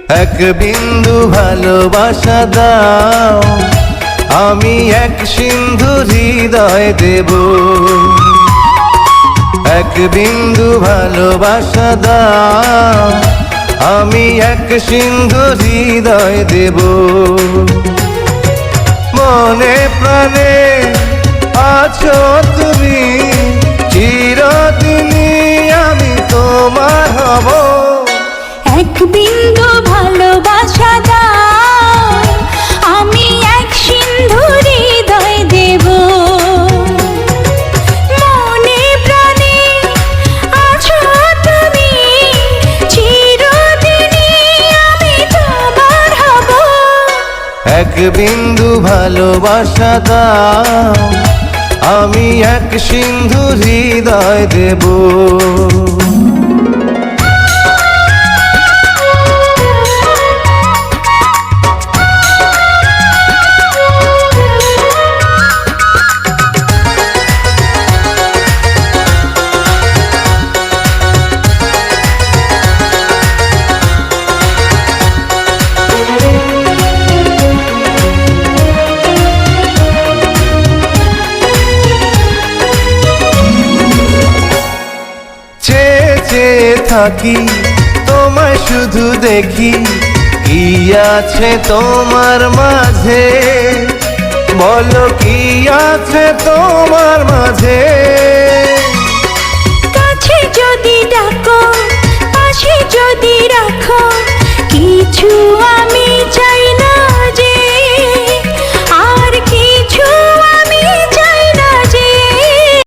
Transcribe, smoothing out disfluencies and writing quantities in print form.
এক বিন্দু ভালোবাসা দাও, আমি এক সিন্ধু হৃদয় দেব। এক বিন্দু ভালোবাসা দাও, আমি এক সিন্ধু হৃদয় দেব। মনে প্রাণে আছো তুমি, চিরদিনই আমি তোমার হব। এক বিন্দু ভালোবাসা দাও, আমি এক সিন্ধু হৃদয় দেব। মনে প্রাণে আছো তুমি, চিরদিনই আমি তোমার হব। এক বিন্দু ভালোবাসা দাও, আমি এক সিন্ধু হৃদয় দেব। চেয়ে থাকি তোমায় শুধু দেখি, কি আছে তোমার মাঝে, বলো কি আছে তোমার মাঝে।